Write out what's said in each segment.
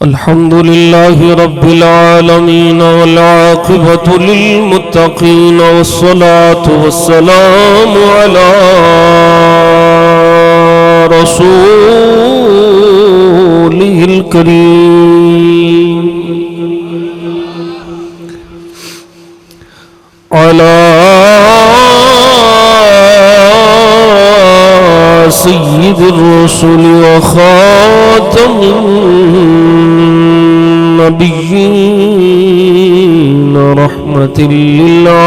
الحمد لله رب العالمين والعاقبة للمتقين والصلاة والسلام على رسوله الكريم على سيد الرسل وخاتم النبيين رحمة للعالمين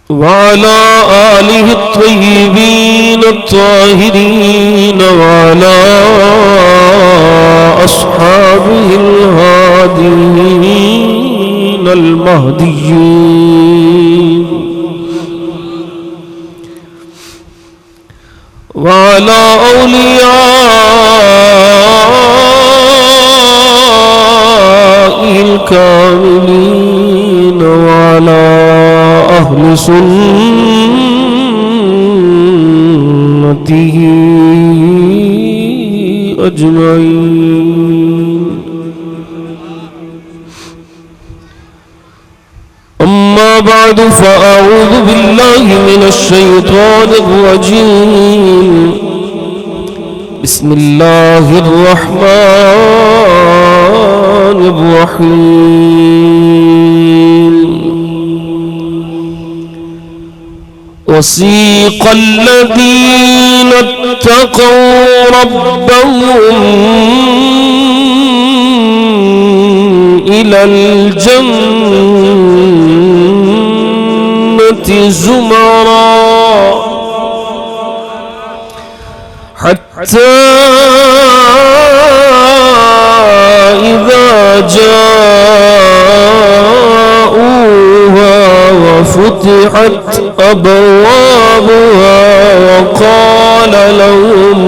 وعلى آله الطيبين الطاهرين وعلى أصحابه الهادين المهديين وعلى أوليائه الكاملين وعلى أهل سنته أجمعين. أما بعد فأعوذ بالله من الشيطان الرجيم. بسم الله الرحمن الرحيم. وسيق الذين اتقوا ربهم إلى الجنة زمرا حتى إذا جاءوها وفتحت أبوابها وقال لهم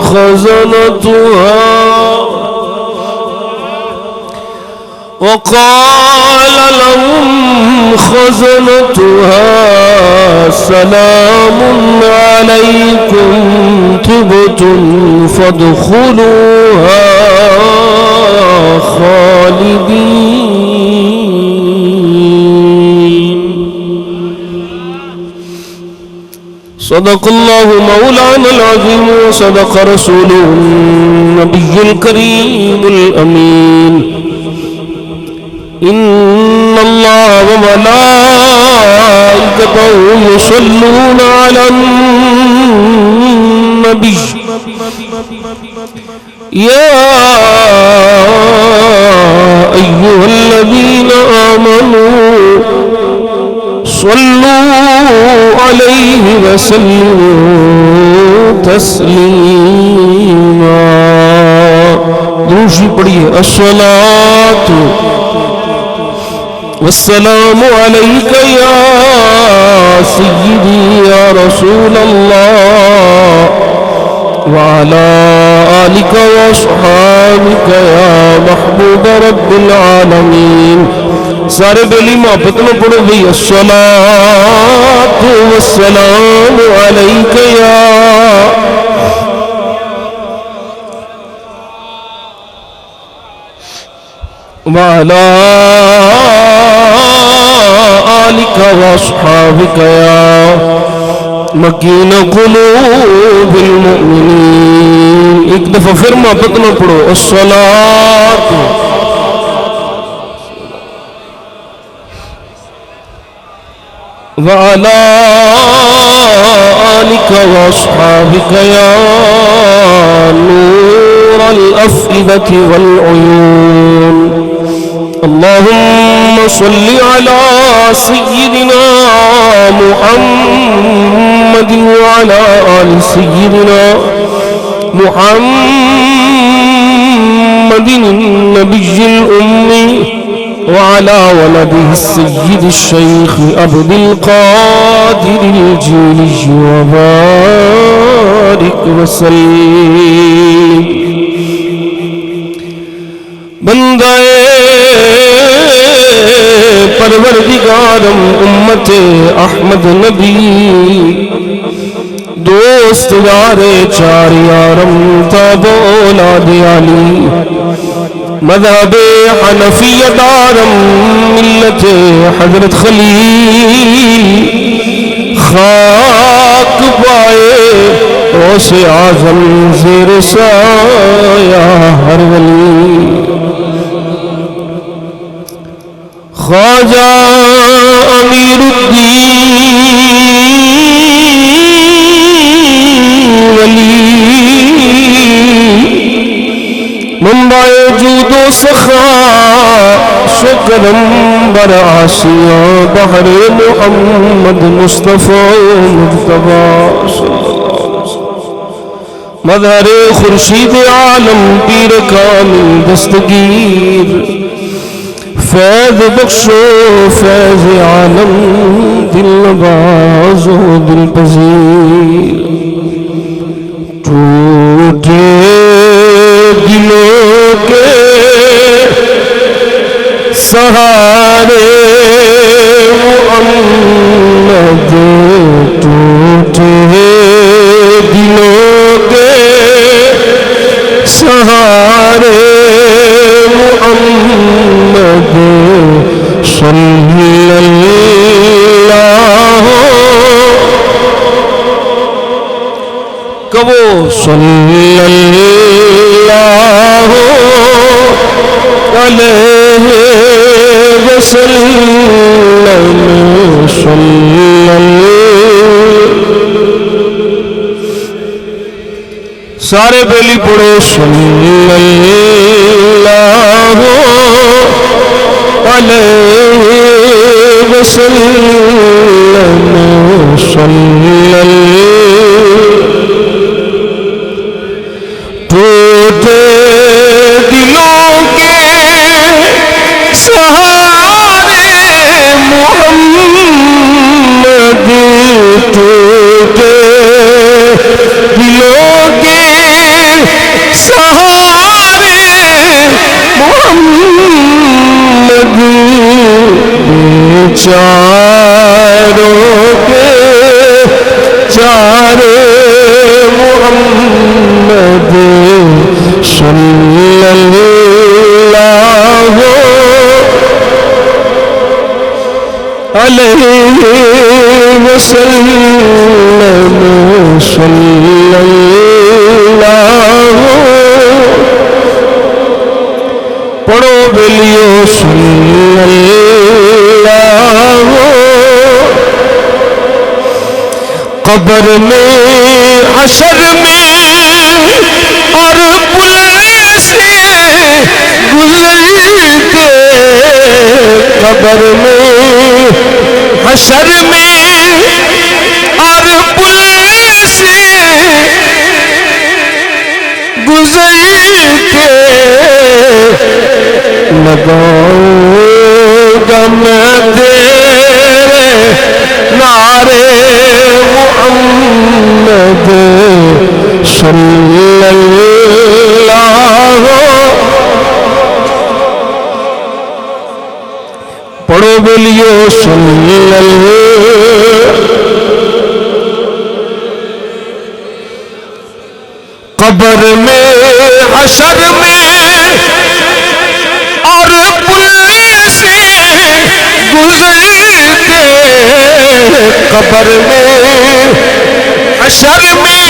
خزنتها سلام عليكم طبتم فادخلوها خالدين. صدق الله مولانا العظيم وصدق رسوله النبي الكريم الأمين. إن الله وملائكته يصلون على النبي يا أيها الذين آمنوا صلوا عليه وسلموا تسليما. دوسری پڑھیے الصلاۃ والسلام عليك يا سيدي يا رسول الله وعلى آلك وأصحابك يا محبوب رب العالمين. سارے بیلی محبت میں پڑھو بھئی الصلاۃ والسلام عليك يا وعلى آلك وأصحابك يا مكين قلوب المؤمنين. ایک دفعہ پھر محبت میں پڑھو الصلاۃ وعلى آلك وأصحابك يا نور الأفئدة والعيون. اللهم صل على سيدنا محمد وعلى آل سيدنا محمد النبي الأمي وعلى ولده السيد الشيخ عبد القادر الجيلي وبارك وسلم. بندے پروردگارم امت احمد نبی دوست یار چار یارم تاب اولاد علی مذہب حنفی دارم ملت حضرت خلیل خاک پائے غوث اعظم زیر سایہ ہر ولی خواجہ امیر الدین ولی منبع جود و سخا شکرم بر آسیہ بحر محمد مصطفیٰ مجتبی مظہر خورشید عالم پیر کامل دستگیر فیض بخشو فیض عالم دل نواز و دل پذیر ٹوٹے دلوں کے سہارے محمد ٹوٹے دلوں کے سہارے محمد صلی اللہ کبو صلی اللہ علیہ وسلم صلی اللہ سارے بیلی پڑھو صلی اللہ علیہ وسلم صلی اللہ ٹوٹے دلوں کے سہارے محمد ٹوٹے دلوں کے سہارے محمد چاروں کے چارے محمد صلی اللہ علیہ وسلم صلی اللہ پڑھو بلیو صلی اللہ قبر میں حشر میں اور پولیس گزرتے قبر میں حشر میں اور پولیس گزرتے لگاؤں گا میں تیرے نعرے محمد صلی اللہ پڑھو بلیو صلی اللہ قبر میں حشر میں اور پولیس گزرتے قبر میں حشر میں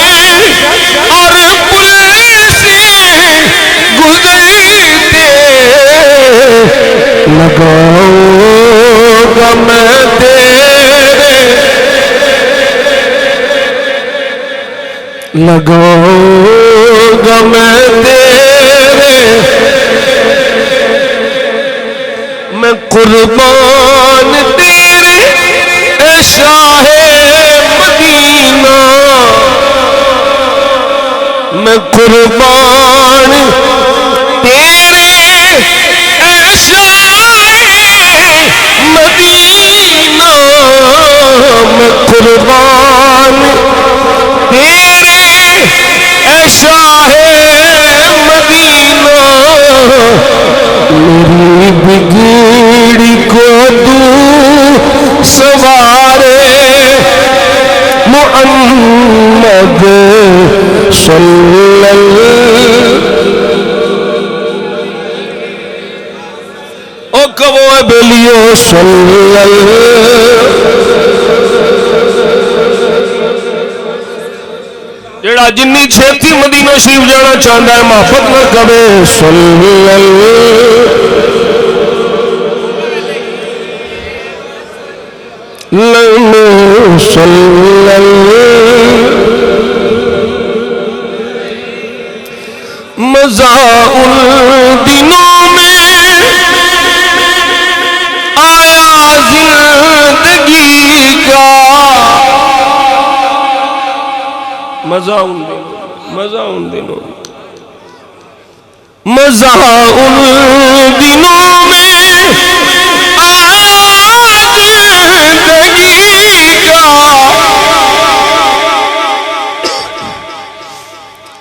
اور پولیس گزرتے لگاؤں گا میں تیرے لگاؤں گا میں تیرے میں قربان تیرے اے شاہ مدینہ میں قربان تیرے اے شاہ مدینہ میں قربان تیرے اے شاہ مدینہ میری بگڑی کو تو سوارے محمد صلی اللہ او کبو بیلیو صلی اللہ جڑا جنی چھیتی مدینہ شریف جانا چاہتا ہے محبت نہ کرے صلی اللہ صلی اللہ مزہ ان دنوں میں آیا زندگی کا مزہ ان دنوں مزہ ان دنوں مزہ ان دنوں میں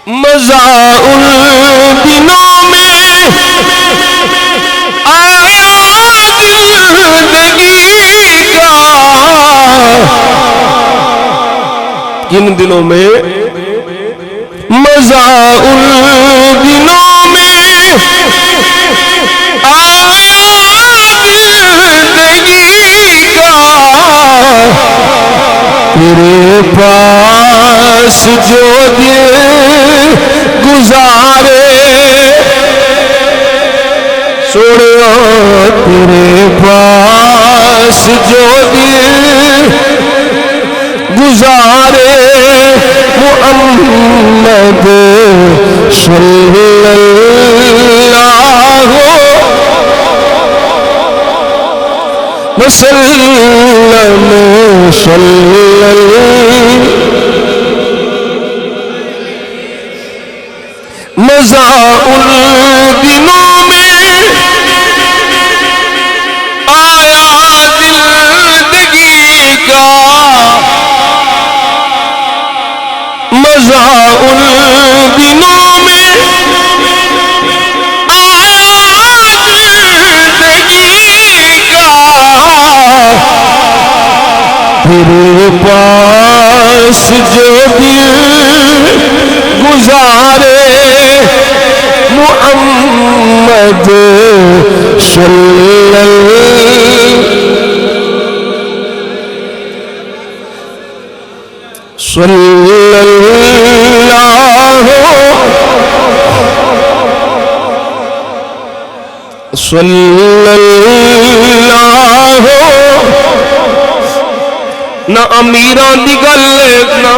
مزہ ان دنوں میں آیا زندگی کا کن دنوں میں مزہ ان دنوں میں آیا زندگی کا تیرے پاس جو دن گزارے سوڑیا تیرے پاس جو دن گزارے محمد صلی اللہ وسلم صلی اللہ مزہ ان دنوں میں آیا زندگی کا مزہ ان دنوں میں آیا زندگی کا تیرے پاس جو دن گزارے محمد صلی اللہ صلی اللہ نہ امیران دی گل نہ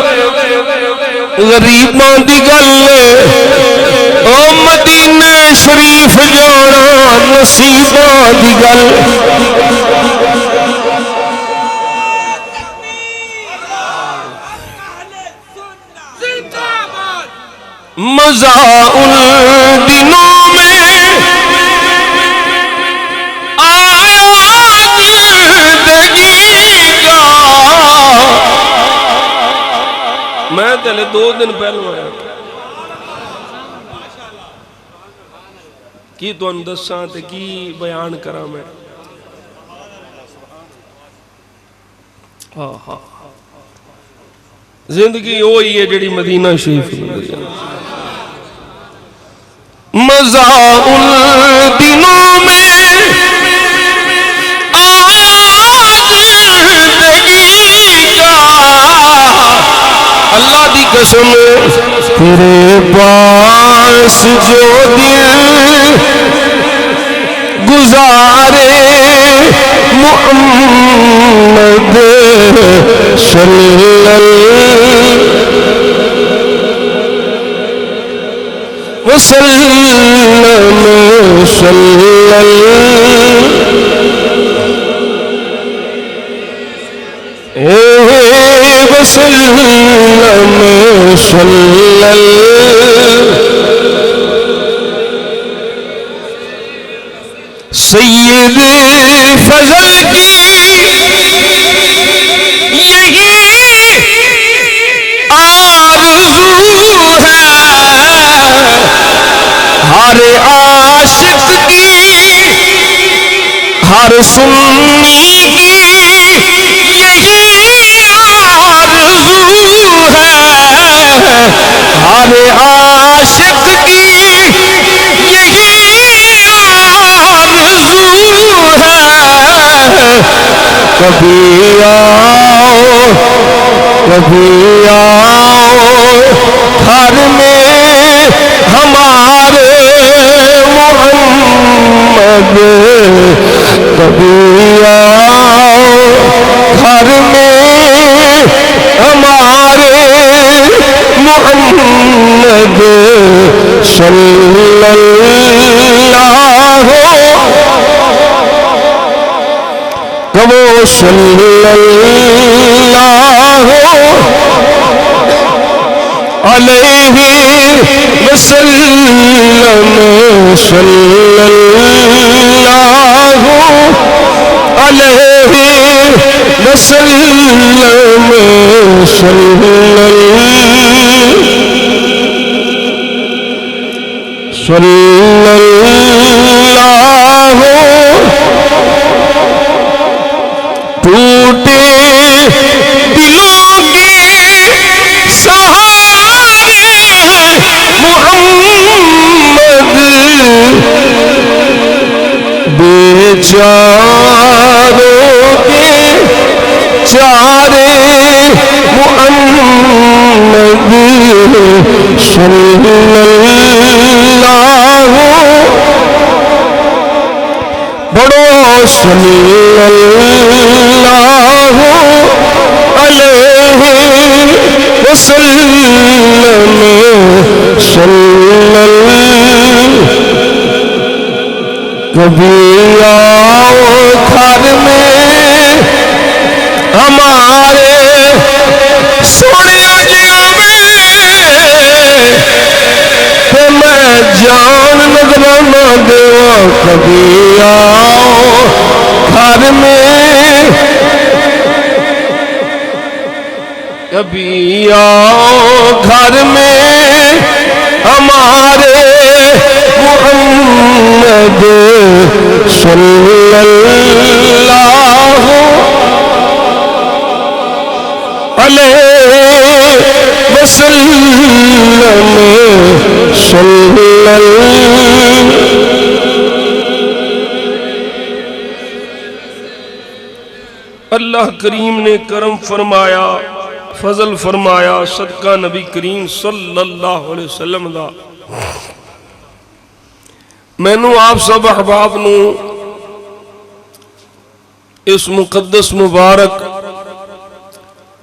غریبان دی گل او مدینہ شریف جانا نصیبان دی گل مزہ ان دنوں میں آیا زندگی کا میں تیلے 2 دن پہلو آیا کی تو اندساں تے کی بیان کرا میں زندگی ہوئی ہے جڑی مدینہ شریف مزہ ان دنوں میں آیا زندگی کا اللہ دی قسم تیرے پاس جو دن گزارے محمد صلی اللہ وسلم صلی اللہ وسلم صلی اللہ سید فضل کی یہی آرزو ہے ہر عاشق کی ہر سنی کی یہی آرزو کبھی آؤ گھر میں ہمارے محمد، کبھی آؤ گھر میں ہمارے محمد صلی اللہ صلی اللہ علیہ وسلم، صلی اللہ علیہ وسلم، صلی اللہ ٹوٹے دلوں کے سہارے محمد، بیچاروں کے چارے محمد، صلی اللہ بڑو صلی اللہ علیہ وسلم، کبھی آؤ گھر میں ہمارے سونے جیا میں جان نظرانہ دیوا، کبھی آؤ گھر میں، کبھی آؤ گھر میں ہمارے محمد صلی اللہ علیہ وسلم، صلی اللہ کریم نے کرم فرمایا، فضل فرمایا، صدقہ نبی کریم صلی اللہ علیہ وسلم دا مینوں آپ سب احباب نو اس مقدس مبارک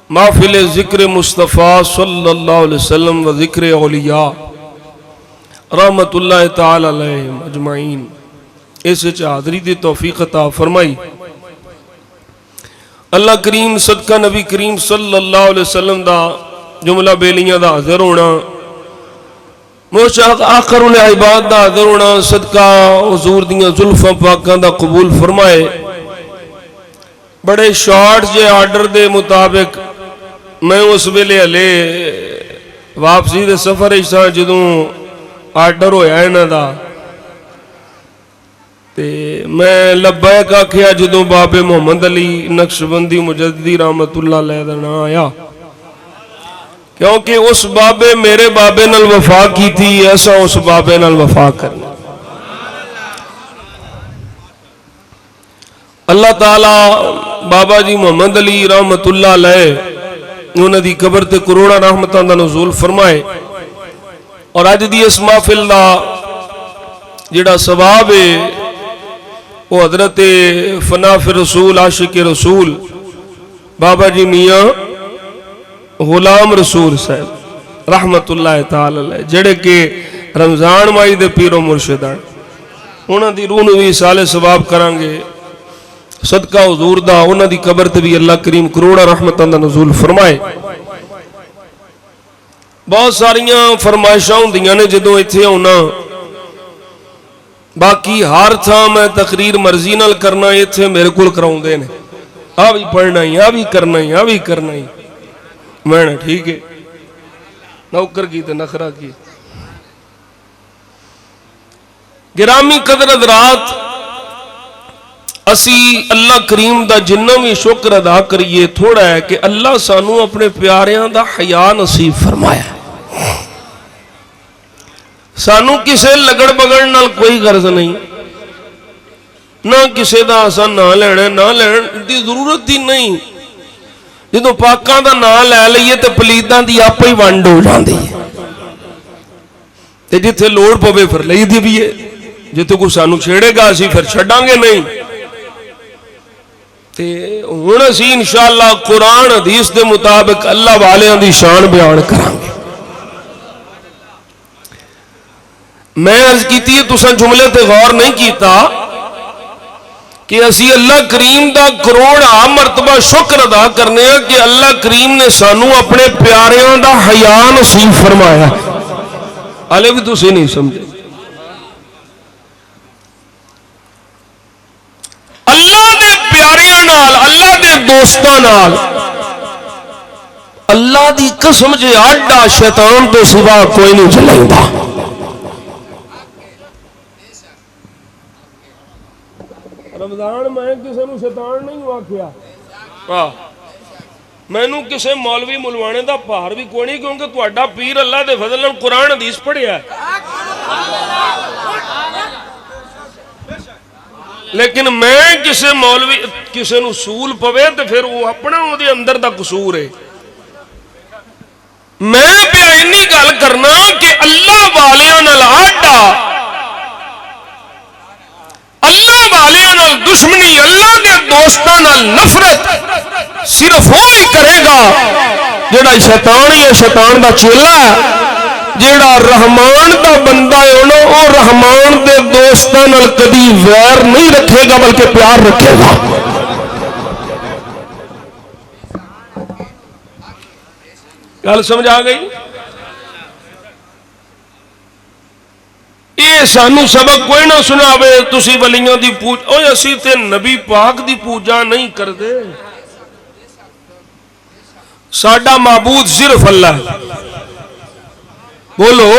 محفل ذکر مصطفیٰ صلی اللہ علیہ وسلم و ذکر اولیاء رحمت اللہ تعالی علیہم اجمعین اس حاضری دی توفیق عطا فرمائی۔ اللہ کریم صدقہ نبی کریم صلی اللہ علیہ وسلم دا جملہ بیلیاں دا حاضر ہونا، موشاق آخر العباد دا حاضر ہونا، صدقہ حضور دیاں زلفاں پاکاں دا قبول فرمائے۔ بڑے شارٹ جے آرڈر دے مطابق میں اس ویلے ہلے واپسی دے سفر ایسا جدوں آرڈر ہویا ہے نا دا تے میں لبیک آکھیا جدوں باب محمد علی نقشبندی مجددی رحمت اللہ علیہ دا نا آیا، کیونکہ اس بابے میرے بابے نال وفا کی تھی، ایسا اس بابے نال وفا کرنا۔ اللہ تعالیٰ بابا جی محمد علی رحمت اللہ علیہ انہوں دی قبر تے کروڑا رحمتاں دا نزول فرمائے، اور آج دی اس محفل دا جڑا ثواب ہے وہ حضرت فناف رسول عاشق رسول بابا جی میاں غلام رسول صاحب رحمت اللہ تعالی علیہ جڑے کہ رمضان مائی دے پیر و مرشدان انہاں دی روح نو بھی سالے ثواب کرانگے صدقہ حضور دا، انہاں دی قبر تے بھی اللہ کریم کروڑا رحمتاں دا نزول فرمائے۔ بہت ساریاں فرمائشاں ہوندیاں نے جدوں ایتھے ہونا، باقی ہر تھاں میں تقریر مرضی نال کرنا ایتھے میرے کول کراؤندے نے، آ بھی پڑھنا ہی، آ بھی کرنا ہی، آ بھی کرنا ہی، میں نے ٹھیک ہے نوکر کی تے نخرہ کی۔ گرامی قدر حضرات، اسی اللہ کریم دا جنہ بھی شکر ادا کریے تھوڑا ہے کہ اللہ سانو اپنے پیاریاں دا حیا نصیب فرمایا ہے۔ سانو کسے لگڑ بگڑ نال کوئی غرض نہیں، نہ کسی دا اساں نام لینا نہ لین دی ضرورت ہی نہیں. جدوں پاکاں دا نام لے لئیے تے پلیتاں دی آپ ہی ونڈ ہو جاندی ہے تے جتھے لوڑ پوے پھر لئی دی بھی ہے. جتھے کوئی سانو چھیڑے گا اسی پھر چھڈاں گے نہیں. تے ہن اسی انشاءاللہ قرآن حدیث دے مطابق اللہ والیاں دی شان بیان کران گے. میں عرض کیتی ہے تساں جملے تے غور نہیں کیتا کہ اسی اللہ کریم دا کروڑا مرتبہ شکر ادا کرنے ہیں کہ اللہ کریم نے سانو اپنے پیاریاں دا حیا نصیب فرمایا. حالے بھی تسی نہیں سمجھے. اللہ دے پیاریاں نال اللہ دے دوستاں نال اللہ دی قسم جے آڈا شیطان تو سوا کوئی نہیں چلائندا. رمضان میں کسی نو شیطان نہیں آکھیا. میں نو کسی مولوی ملوانے دا پہار بھی کوئی نہیں کیونکہ تہاڈا پیر اللہ دے فضل نال قرآن حدیث پڑھیا ہے. لیکن میں کسی مولوی کسی نو سول پوے تو پھر وہ اپنا وہ دے اندر دا قصور ہے. میں پہ اینی گل کرنا کہ اللہ والیاں نال آڈا اللہ والیاں نال دشمنی اللہ کے دوستاں نال نفرت صرف وہی کرے گا جڑا شیطان یا شیطان دا چیلا ہے. جیڑا رحمان دا بندہ ہے وہ رحمان دے دوستاں نال کدی ویر نہیں رکھے گا بلکہ پیار رکھے گا. گل سمجھ آ گئی. یہ سانو سبق کوئی نہ سناوے تسی ولیاں دی پوجا. اوے اسی تے نبی پاک دی پوجا نہیں کردے. ساڈا معبود صرف اللہ ہے. بولو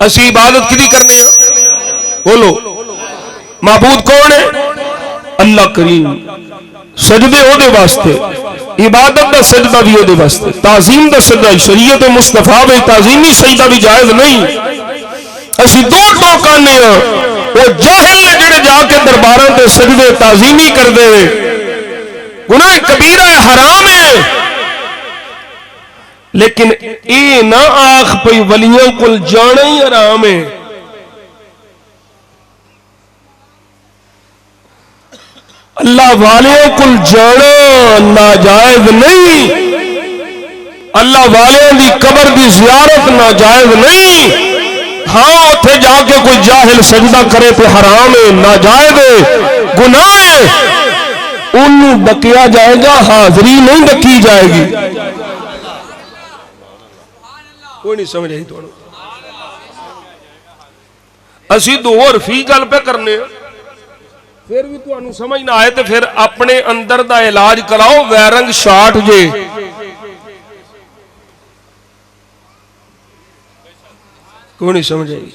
اسی عبادت کدی کرنے ہیں؟ بولو معبود کون ہے؟ اللہ کریم. سجدے او دے واسطے عبادت دا سجدہ بھی او دے واسطے تعظیم دا سجدہ شریعت مصطفیٰ میں تعظیمی سجدہ بھی جائز نہیں. اسی دو ٹوکانے ہیں وہ جاہل نے جڑے جا کے درباراں تے سجدے تعظیمی کر دے گناہ کبیرہ ہے حرام ہے. لیکن اے نہ آخ پئی ولیوں کل جانا ہی حرام ہے. اللہ والیوں کل جانا ناجائز نہیں. اللہ والیوں دی قبر دی زیارت ناجائز نہیں. ہاں اتھے جا کے کوئی جاہل سجدہ کرے تو حرام ہے ناجائز ہے گناہ ہے. انہوں ڈکیا جائے گا حاضری نہیں ڈکی جائے گی. کوئی نہیں سمجھ آئی تو اسی دو اور فی گل پہ کرنے پھر بھی تو انہوں سمجھ نہ آئے تو پھر اپنے اندر دا علاج کراؤ. ویرنگ شاٹ جے کوئی نہیں سمجھ آئی.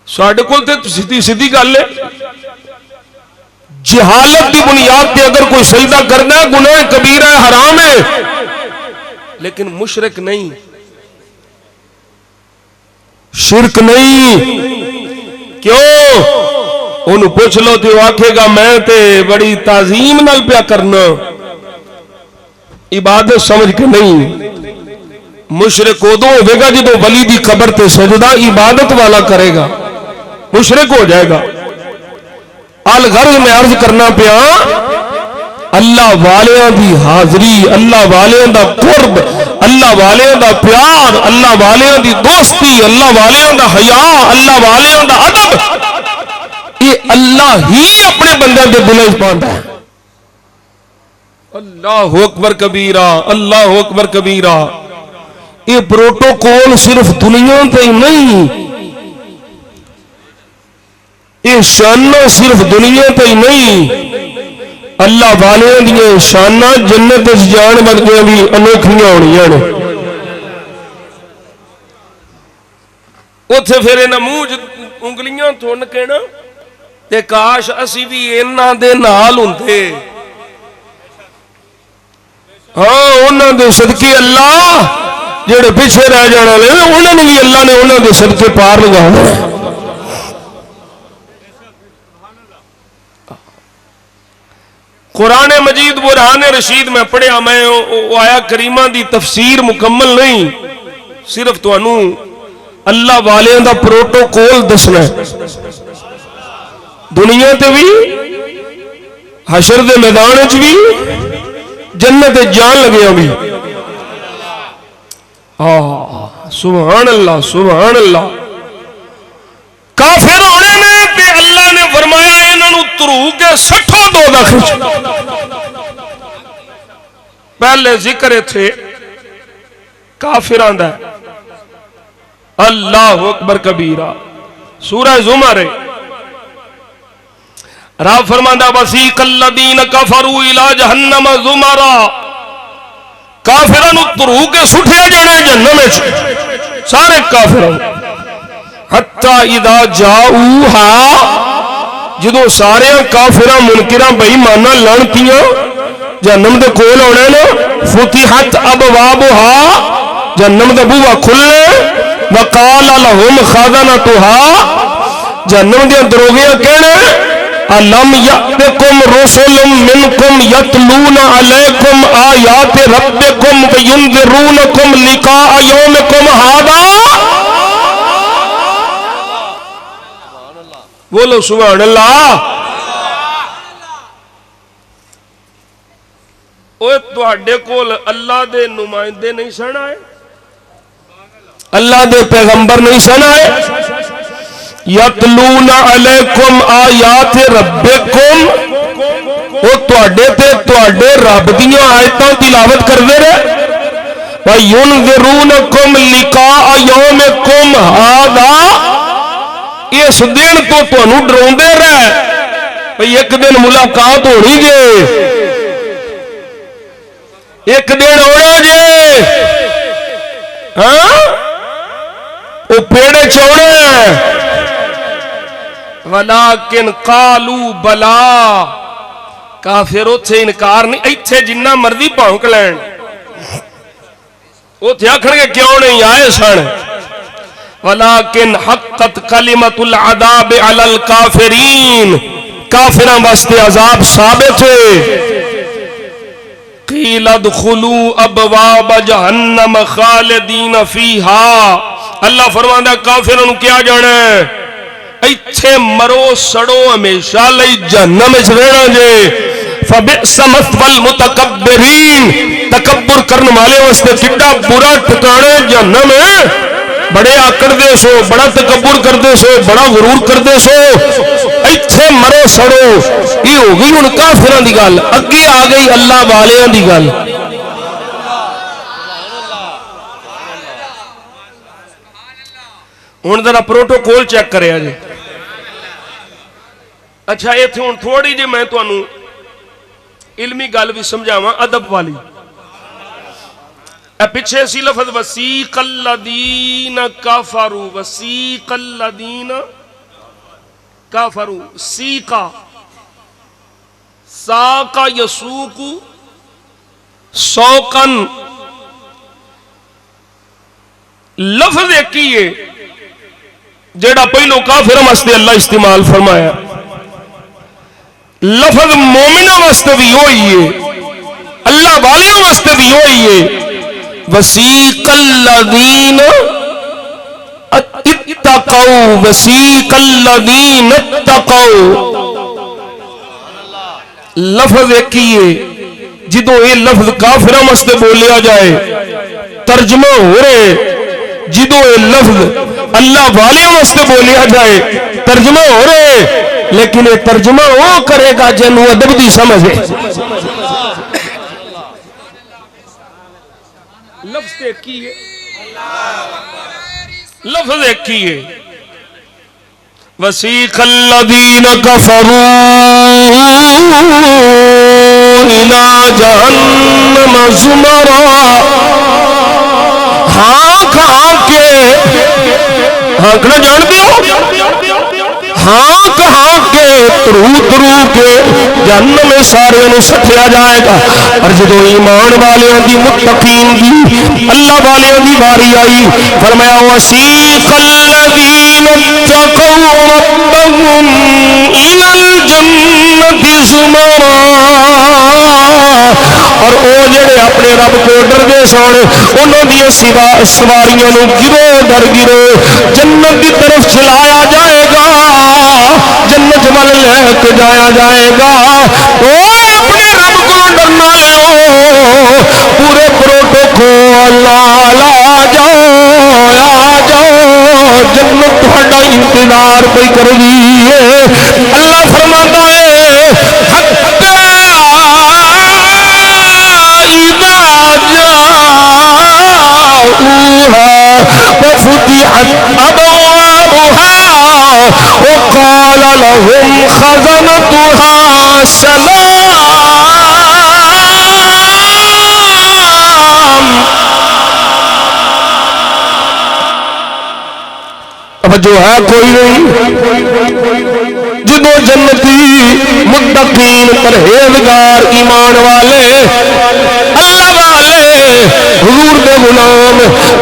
ساڑھے کل تے سیدھی گل ہے. جہالت دی بنیاد پہ اگر کوئی سجدہ کرنا ہے گناہ کبیرہ ہے حرام ہے لیکن مشرک نہیں شرک نہیں. کیوں؟ انہوں پوچھ لو تو آکھے گا میں تے بڑی تعظیم نال پیا کرنا. عبادت سمجھ کے نہیں. مشرک ادو ہوئے گا جدو ولی دی قبر تے سجدہ عبادت والا کرے گا مشرک ہو جائے گا. الغرض میں عرض کرنا پیا اللہ والیاں دی حاضری اللہ والیاں دا قرب اللہ والیاں دا پیار اللہ والیاں دی دوستی اللہ والیاں دا حیا اللہ والیاں دا ادب یہ اللہ ہی اپنے بندے دے دل وچ پاندا ہے. اللہ اکبر کبیرہ اللہ اکبر کبیرہ. یہ پروٹوکول صرف دنیا تے نہیں یہ شانہ صرف دنیا تے ہی نہیں. اللہ والے دیے شانہ جنت جان ورگیاں بھی انوکھیاں ہونیاں نے. اوتھے پھر انہاں منہ انگلیاں تھن کے نا تے کاش اسی بھی انہاں دے نال ہوندے. ہاں انہاں دے صدقے اللہ جڑے پیچھے رہ جانے والے انہاں نے بھی اللہ نے انہاں دے صدقے پار لگانا ہے. قرآن مجید برہان رشید میں پڑھیا، میں وہ آیا کریمہ دی تفسیر مکمل نہیں، صرف تو انو اللہ والے دا پروٹوکول دسنا ہے، دنیا تے بھی حشر دے میدان وچ بھی جنت جان لگیا بھی۔ سبحان اللہ سبحان اللہ۔ کافر ہونے میں تے اللہ نے فرمایا انہوں ترو کے سٹھو دو دخش۔ پہلے ذکر تھے کافران دا اللہ اکبر کبیرہ، سورہ زمر ہے، رب فرماندا وسیق الذین کفروا الی جہنم زمرا، کافرانو ترو کے سٹھے جانے جہنم وچ، سارے کافران، حتی اذا جاؤہا، جدو سارے کافران منکران بے ایماناں لعنتیاں جہنم دے کول ہونے نا، فتحت ابوابہا، جہنم دے بوہا کھلے، وقال لهم خازنتها، جہنم دے دروگیاں کہنے الم یأتکم رسل منکم یتلون علیکم آیات ربکم وینذرونکم لقاء یومکم ھذا، بولو سبحان اللہ۔ اوہ تواڈے کول اللہ دے نمائندے نہیں سن آئے، اللہ دے پیغمبر نہیں سن آئے، یتلون علیکم آیات ربکم، وہ تواڈے تے تواڈے رب دیاں آیتاں تلاوت کردے رہے، وَيُنذِرُونَكُمْ لِقَاءَ يَوْمِكُمْ هَذَا، اس دن تو تانوں ڈراوندے رہے بھئی ایک دن ملاقات ہونی جے، ایک دن ہونا جے، ہاں وہ پیڑے چوڑے، ولیکن قالوا بلا، کافر اتھے انکار نہیں، ایتھے جنہ مرضی پھونک لین، اتھے آکھن گے کیوں نہیں آئے سن، ولیکن حقت کلمۃ العذاب علی الکافرین، کافران واسطے عذاب ثابت ہے، قیل ادخلوا ابواب جہنم خالدین فیہا، اللہ فرماندہ کافروں کیا جانا ہے، ایتھے مرو سڑو ہمیشہ لئی جہنم اس رہنا جے، فبئس مثوى المتکبرین، تکبر کرنے والے واسطے کڈا برا ٹھکانا جہنم ہے، بڑے آکڑ دے سو، بڑا تکبر کر دے سو، بڑا غرور کر دے سو، ایتھے مرو سڑو، یہ ہو گئی ان کافران دی گل، اگے آ گئی اللہ والیاں دی گل۔ ہن ذرا پروٹوکول چیک کرے جی۔ اچھا ایتھے ہن تھوڑی جی میں تانوں علمی گل بھی سمجھاواں ادب والی، اے پیچھے سی لفظ وسیق الذین کفروا، وسیق الذین کفروا، سیقا ساقا یسوق سوقن، لفظ ایک ہی ہے جیڑا پہلو کافر واسطے اللہ استعمال فرمایا، لفظ مومنہ واسطے بھی ہوئی ہے، اللہ والیوں واسطے بھی ہوئی ہے، وسیق الذین اتقوا، وسیق الذین اتقوا، لفظ ایک ہی ہے، جدو یہ لفظ کافروں واسطے بولیا جائے ترجمہ ہو رہے، جدو یہ لفظ اللہ والیوں واسطے بولیا جائے ترجمہ ہو رہے، لیکن یہ ترجمہ وہ کرے گا جنہوں ادب دی سمجھ ہے، لفظ ایک ہی ہے، لفظ ایک ہی ہے، وسیق الذین کفروا الی جہنم زمرا، ہاں کھا کے ہانکنا جان دیو، ہاں کہاں کے ترو ترو کے جہنم میں سارے نو سٹیا جائے گا. اور جدو ایمان والیاں دی متقین دی اللہ والیاں دی باری آئی فرمایا وسیق الذین اتقوا ربهم الی الجنۃ زمرا. اور او جڑے اپنے رب کو ڈردے سن انہاں دی سواریاں نو گروہ در گروہ جنت کی طرف چلایا جائے گا, جنت ول لے کے جایا جائے گا. او اپنے رب کو ڈرنا لو, پورے پروٹوکول لا جاؤ آ جاؤ, جنت تہاڈا انتظار پہ کر رہی ہے. اللہ فرماتا ہے وفتحت أبوابها وقال لهم خزنتها سلام. اب جو ہے کوئی نہیں جدو جنتی متقین پرہیزگار ایمان والے اللہ والے حضور دے غلام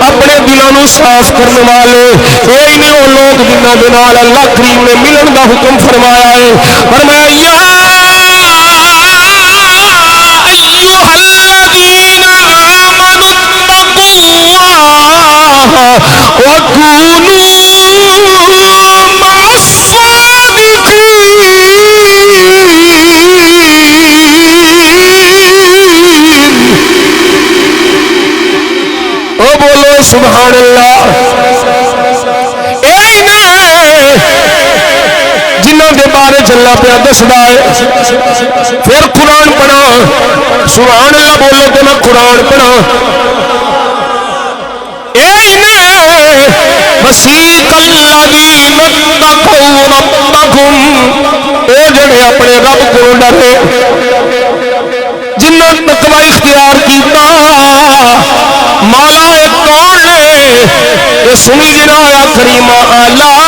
اپنے دلوں نو صاف کرنے والے کوئی نہیں وہ لوگ جنہاں دے نال اللہ کریم نے ملن دا حکم فرمایا ہے. فرمایا یا ایھا الذین آمنوا اتقوا اللہ وکونوا مع الصادقین. او بولو سبحان اللہ. جنہوں کے بارے چلا پیا دسدا ہے پھر قرآن پڑھا سبحان اللہ بولو تو میں قرآن پڑھا. وسیق الذین اتقوا ربهم او جڑے اپنے رب کو ڈرے جنہوں نے تقوی اختیار کیتا مولا ایک کون ہے یہ سنی جنا آیا کریمہ اللہ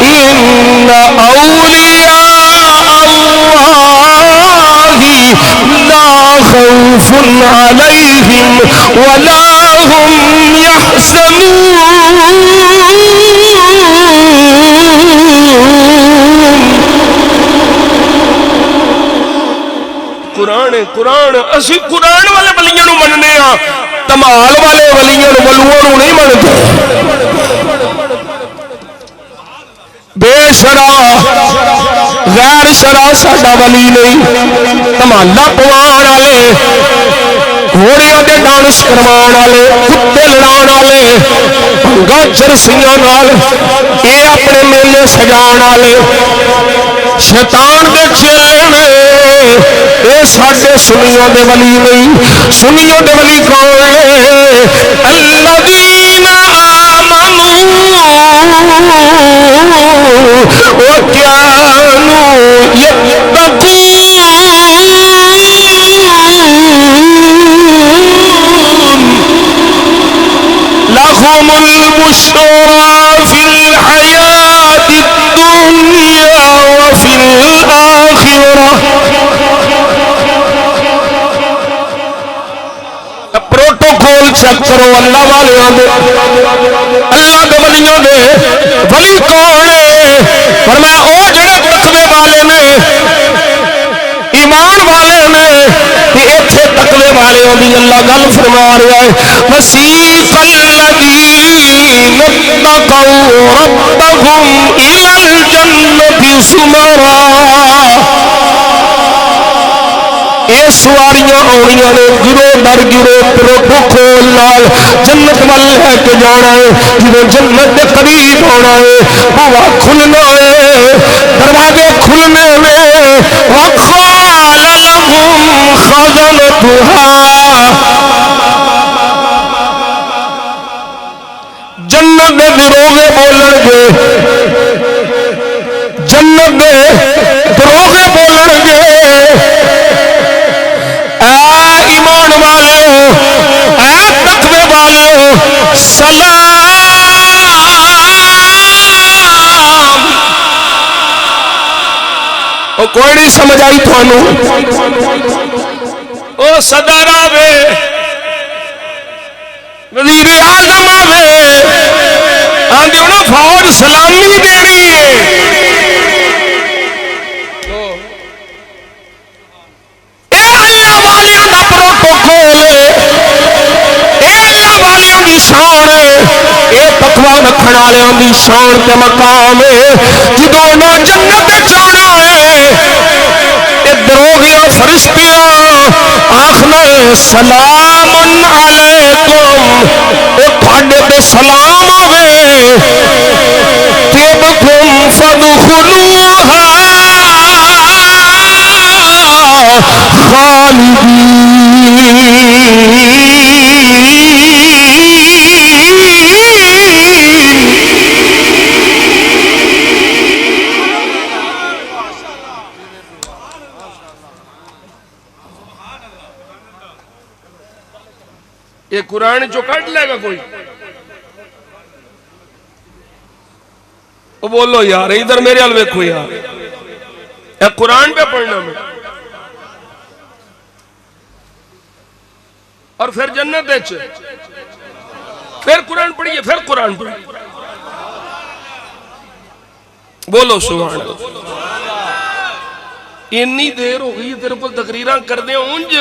ان اولیاء اللہ لا خوف علیہم ولا هم يحزنون. قرآن اسی قرآن والے ولیاں نو مننے ہاں, تمال والے ولیاں ولوؤں نو نہیں منتے. بے شرع غیر شرع ساڈا ولی نہیں. تمالا پوان والے گھوڑیاں دے ڈانس کروان والے کتے لڑان والے بھنگا چرسیاں نال اے اپنے میلے سجان والے شیطان دے چیلے نے اے ساڈے سنیوں دے ولی نہیں. سنیوں دے ولی کون نے الذین آمنوا وکانوا لهم البشرى في الحياة الدنيا وفي الآخرة. پروٹوکول چیک کرو اللہ والے اللہ دے ولیوں دے ولی کون ہے فرمایا او جڑے تقوی والے نے ایمان والے نے ایتھے تقوی والے دی اللہ گل فرما رہا ہے وسیق الذین اتقوا ربهم الی الجنۃ زمرا. اے سواریاں آنیاں نے گروہ در گروہ پروٹوکول نال جنت ول لے کے جانا ہے. جدوں جنت دے قریب ہونا ہے بوا کھلنا ہے دروازے کھلنے میں وقال لهم خزنتها جنت دے دروغے بولن گے جنت دے دروغے بولن گے ایمان والو اے تقوی والو سلام او کوئی نہیں سمجھ آئی تھانوں او صدر آوے وزیر اعظم آوے آندھی انہوں فوج سلامی دینی ہے اے اللہ والیاں دا پروٹوکول اے اللہ والیاں دی شان اے تقوی رکھن والیاں دی شان تے مقام جدوں نہ جنت جانا ہے اے دروغیاں فرشتیاں آخنا سلام علیکم اے تھاڑے تے سلام آوے طیبکم فادخلوها یہ قرآن جو کٹ لے گا کوئی وہ بولو یار ادھر میرے حال ویکھو یار اے قرآن پہ پڑھنا میں اور پھر جنت دیچ پھر قرآن پڑھئے پھر قرآن پڑھئے بولو سبحان اللہ انی دیر ہو گئی تیرے پر تقریران کر دیں انج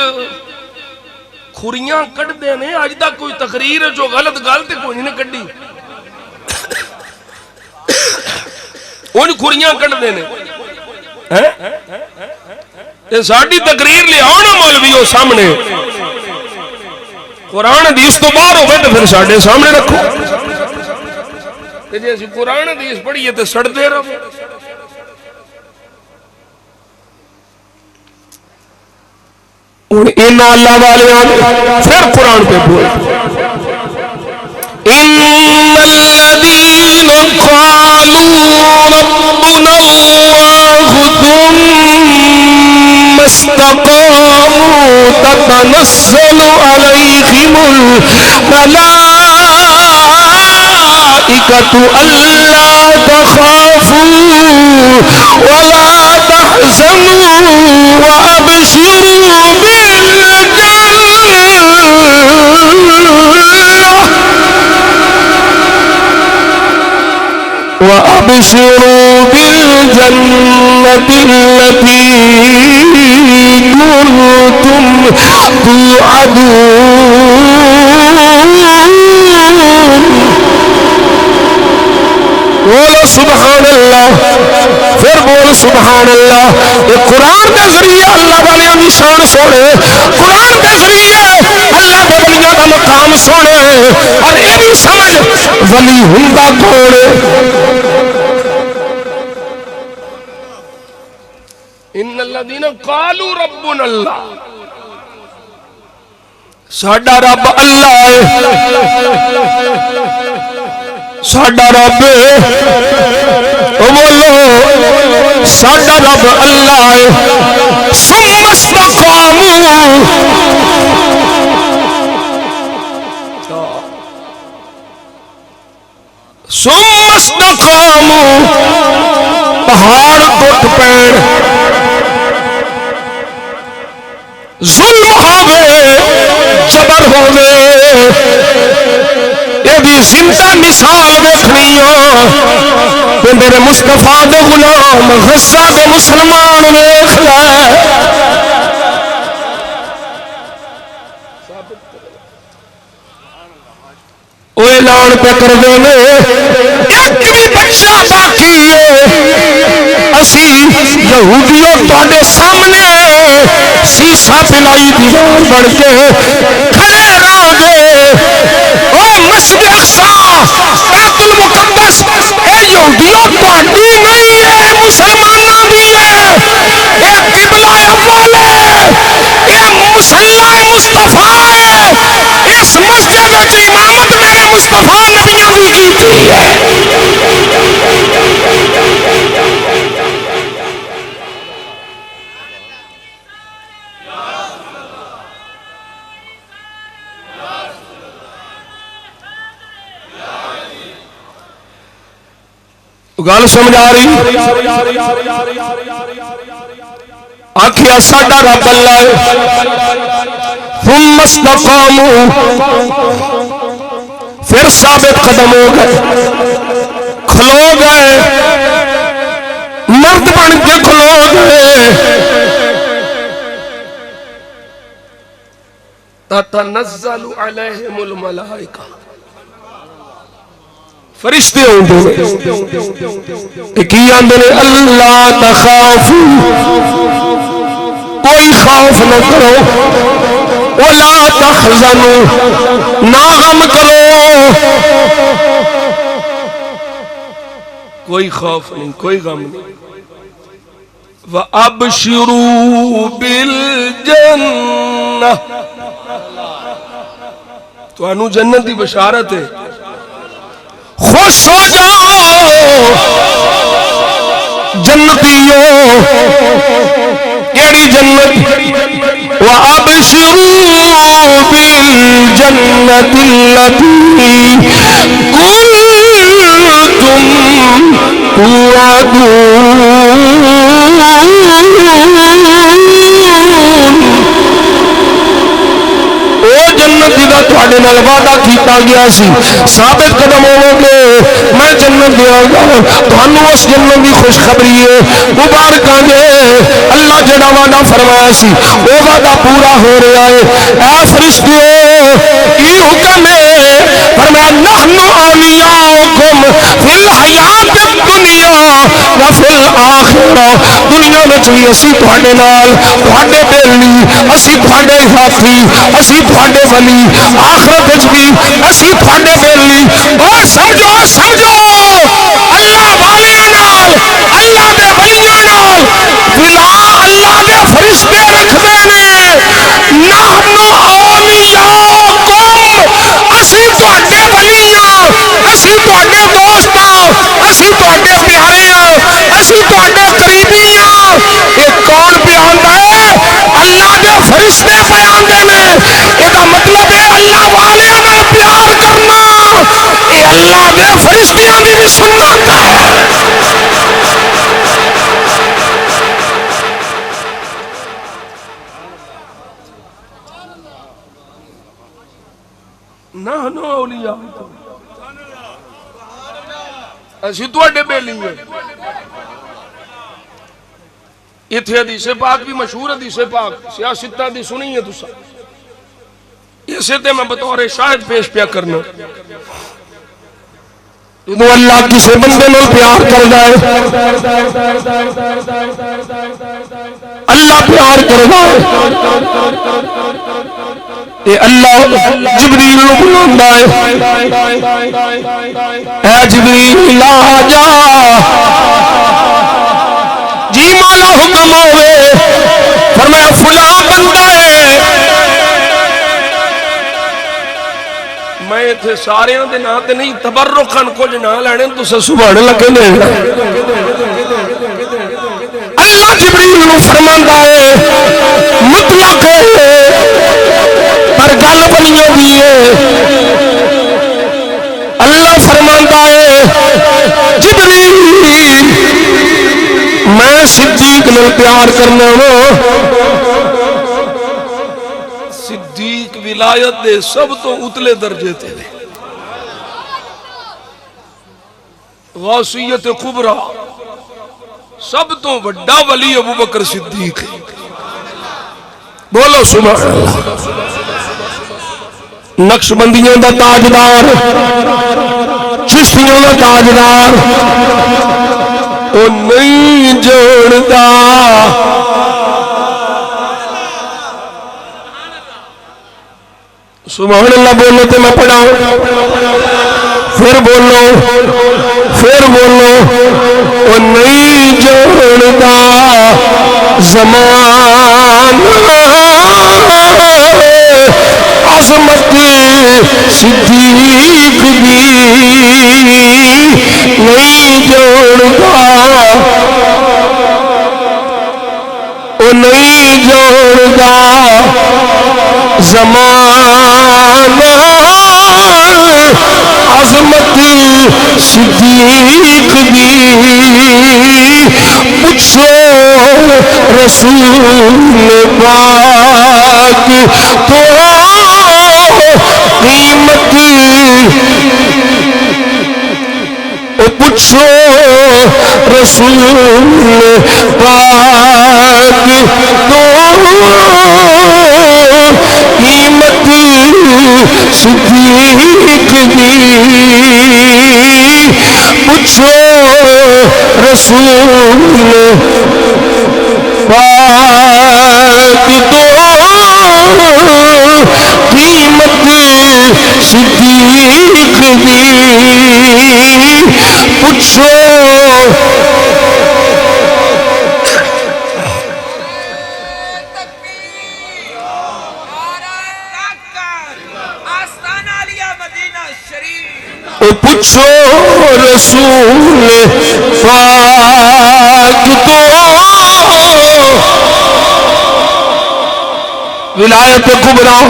کھوریاں کٹ دینے آج تک کوئی تقریر ہے جو غلط غلط کوئی نہیں کٹی ان کھوریاں کٹ دینے یہ ساڑھی تقریر لے آنا مولوی ہو سامنے قرآن حدیث تو باہر ہو گئے تو پھر ساڑھے سامنے رکھو جیسے قرآن حدیث پڑھئے تو سڑ دے رہا ان اللہ والے پھر قرآن پہ بول ان الذین قالوا ربنا اللہ ثم استقاموا تتنزل علیہم الملائکۃ الا تخافوا ولا تحزنوا وابشروا وَأَبْشِرُوا بِالْجَنَّةِ الَّتِي كُنْتُمْ تُوعَدُونَ بولو سبحان اللہ پھر بول سبحان اللہ یہ قرآن کے ذریعے اللہ والیاں دی شان سوڑے قرآن کے ذریعے اللہ دے ولیاں دا مقام سوڑے اور یہ بھی سمجھ ولی ہندہ کوڑے ان الذین قالوا ربنا اللہ ساڈا رب اللہ ہے ساڈا رب بولو ساڈا رب اللہ ہے ثم استقاموا ثم استقاموا پہاڑ ٹوٹ پین ظلم ہوئے جبر ہوئے یہ بھی زندہ مثال دیکھنی کہ میرے مصطفیٰ دے غلام غصہ دے مسلمان دیکھ لے وہ اعلان پہ کر دینے ایک بھی بچہ باقی ہے اسی یہودیوں تواڈے سامنے سیسا پلائی دیوار بڑھ کے کھڑے رہو گے او مسجد اقصی بیت المقدس اے یہودیوں تواڈی نہیں ہے مسلمانوں دی ہے اے قبلہ اول ہے اے مصلی مصطفیٰ ہے اس مسجد وچ امامت میرے مصطفیٰ نبیوں دی کیتی ہے گل سمجھ آ رہی؟ آخیا ساڈا رب اللہ ہے ثم استقاموا پھر ثابت قدم ہو گئے کھلو گئے مرد بن کے کھلو گئے تتنزل علیہم الملائکہ فرشتے ہوندے کی آندے نے اللہ تخافوا کوئی خوف نہ کرو ولا تحزنوا نہ غم کرو کوئی خوف نہیں کوئی غم نہیں وَأَبْشِرُوا بِالْجَنَّةِ تو انو جنت دی بشارت ہے خوش ہو جاؤ جنتیو کیڑی جنت وَأَبْشِرُوا بِالْجَنَّةِ الَّتِي كُنْتُمْ تُوعَدُونَ جنت دا تواڈے نال وعدہ کیتا گیا سی ثابت قدم ہو گے میں جنت دیاں گا تھانوں اس جنت دی خوشخبری ہے مبارکاں دے اللہ جڑا وعدہ فرمایا سی وہ وعدہ پورا ہو رہا ہے اے فرشتو کی حکم ہے فرمایا نحن اولیاؤکم فی الحیات الدنیا وفی الآخرہ دنیا وچ وی اسی تواڈے نال تواڈے بیلی اسی تواڈے ساتھی اسی تواڈے ولی آخرت وچ بھی اسی تواڈے بیلی او سمجھو سمجھو اللہ والیاں نال اللہ دے ولیاں نال ولا اللہ دے فرشتے رکھدے نے نحن اولیاؤکم اسی تواڈے ولیاں اسی تواڈے دوستاں اسی تواڈے پیارے ہاں اسی تواڈے قریبی ہاں یہ کون بیاندا ہے اللہ دے فرشتے بیاندے نے یہ مطلب ہے اللہ والیاں نال پیار کرنا یہ اللہ دے فرشتیاں دی بھی سنت ہے نحن اولیاء اسی تواڈے بیلی ہیں اتھے حدیث پاک بھی مشہور حدیث پاک سیاستہ دی سنی ہے تسا اسے تے میں بطور شاہد پیش پیا کرنا تو اللہ کسے بندے میں پیار کر جائے اللہ پیار کر جائے اے اللہ جبریل نو بلاوندا ہے اے جبریل آ جا جی مولا حکم ہوئے فرمایا فلاں بندہ ہے میں تھے سارے دے نا تے نہیں تبرکن کچھ نہ لینے تو سبحان لگے نے اللہ جبریل نو فرماندا ہے مطلق ہے پر گل بنیوں بھی ہے اللہ فرماندا ہے جبریل میں صدیق نال پیار کرنا ہوں صدیق ولایت دے سب تو اتلے درجے تے غوثیت کبریٰ سب تو بڑا ولی ابو بکر صدیق ہے بولو سبحان اللہ نقش بندیوں دا تاجدار چشتیوں دا تاجدار او نہیں جوڑتا سبحان اللہ بولو تو میں پڑھاؤں پھر بولو او نہیں جوڑتا زمان عظمت صدیق بھی نہیں جوڑتا او نہیں جوڑتا زمان عظمت صدیق دی پوچھو رسول پاک تو قیمت پوچھو رسول پاک تو قیمت صدیق دی پوچھو رسول پاک تو قیمت صدیق دی پوچھو پوچھو رسول پاک تو ولایت کبریٰ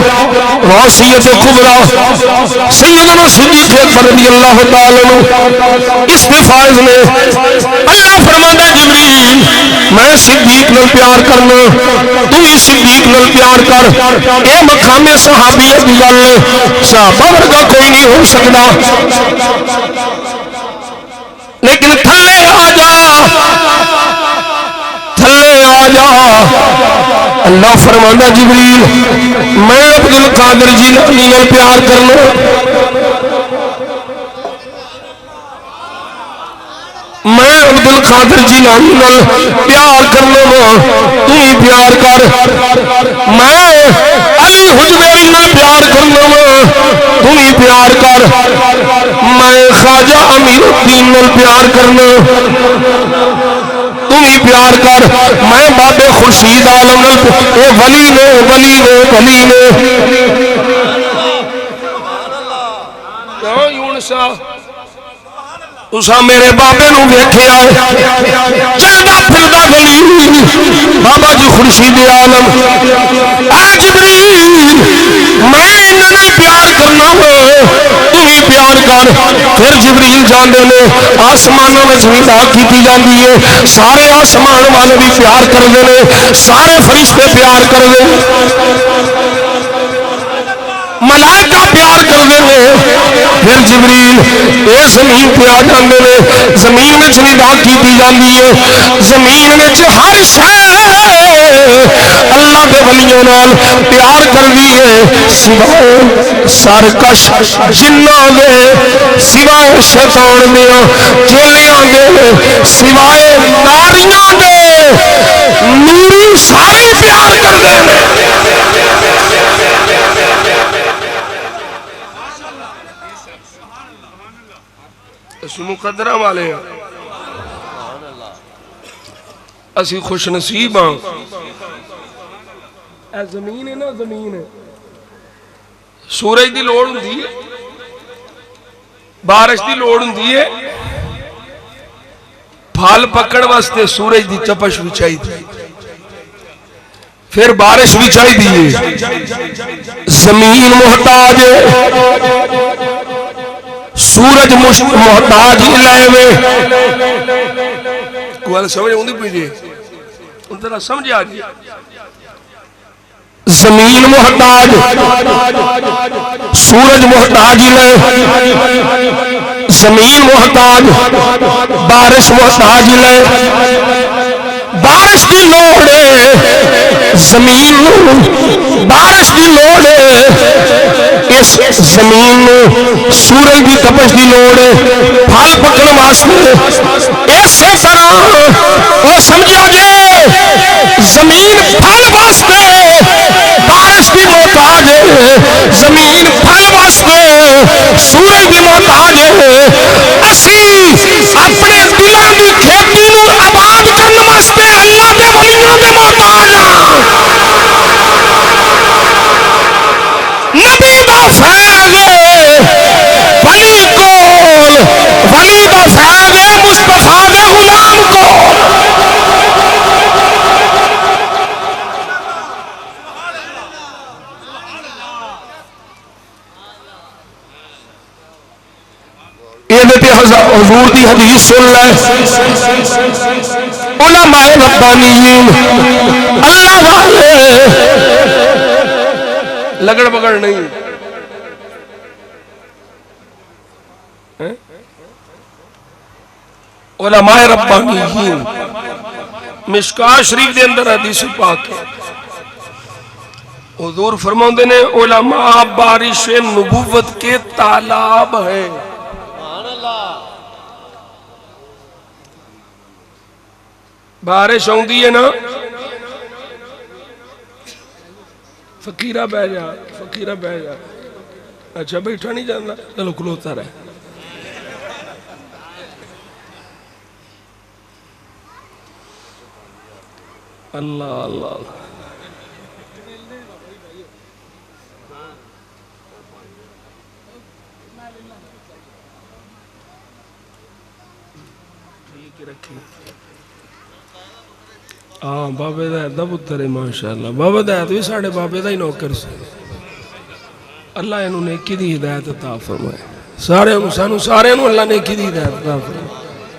غوثیت کبریٰ سیدنا صدیق اکبر رضی اللہ تعالی عنہ اس پہ فائز نے اللہ فرماتا ہے جبریل میں صدیق نال پیار کرنا تو ہی صدیق نال پیار کر اے مقام صحابیت دی گل صحابہ ورگا کوئی نہیں ہو سکتا لیکن تھلے آ جا تھلے آ جا اللہ فرمانا جبریل میں عبد القادر جیلانی نال پیار کرنا میں عبد القادر جیلانی نال پیار کرنا تو ہی پیار کر میں علی حجویری نال پیار کرنا تو ہی پیار کر میں خواجہ امین الدین نال پیار کرنا تو ہی پیار کر میں بابے خورشید عالم اے ولی نے ولی نے ولی نے یونسا تسا میرے بابے نو ویکھے آئے چلدا پھردا ولی بابا جی خورشید عالم اے جبریل میں انہوں پیار کرنا ہو تو ہی پیار کر پھر جبریل جاندے نے آسمانوں میں ندا کی جاندی ہے سارے آسمان والے بھی پیار کر دے سارے فرشتے پیار کر دے ملائکہ پیار کر دے پھر جبریل اے زمین پہ آ جاندے نے زمین میں ندا کی جاندی ہے زمین میں ہر شے اللہ دے ولیوں نال پیار کر دی ہے سوائے سرکش جنہاں دے سوائے شیطان دیاں چیلیاں دے سوائے ناریاں دے نوری سارے پیار کر دے اسی مقدرہ والے ہیں اسی خوش نصیب ہاں اے زمین ہے نا زمین ہے سورج دی لوڑ ہوندی ہے بارش دی لوڑ ہوندی ہے پھل پکڑ واسطے سورج دی چپش بھی چاہیے پھر بارش بھی چاہیے زمین محتاج ہے سورج محتاج لائے میں کوئی سمجھ ہوندی پیجئے ان طرح سمجھ آجئے زمین محتاج سورج محتاج لائے زمین محتاج بارش محتاج لائے بارش کی لوڑ ہے زمین بارش کی لوڑ ہے اس زمین سورج کی تپش کی لوڑ ہے پھل پکڑ واسطے اسی طرح وہ سمجھا جائے زمین پھل واسطے بارش کی محتاج ہے زمین پھل واسطے سورج کی محتاج ہے اسی اپنے دلوں کی کھیتی نو آباد کرنے واسطے اللہ کے ولیوں کے محتاج ہاں نبی دا فیض ولی کول ولی دا فیض مصطفیٰ دے غلام کو تے حضور دی حدیث سن لے علماء ربانیین اللہ والے لگڑ بگڑ نہیں علماء ربانیین مشکاہ شریف دے اندر حدیث پاک ہے حضور فرماتے نے علماء بارش نبوت کے تالاب ہیں بارش ہوندی ہے نا فقیرہ بہ جا فقیرہ بہ جا اچھا بیٹھا نہیں جانا چلو کھلوتا رہے اللہ اللہ ہاں بابے دایت دا پتر ہے ماشاءاللہ بابا دایت بھی ساڑھے بابے دا ہی نوکر سے اللہ انہوں نے نیکی دی ہدایت عطا فرمائے سارے انہوں اللہ نے نیکی دی ہدایت عطا فرمائے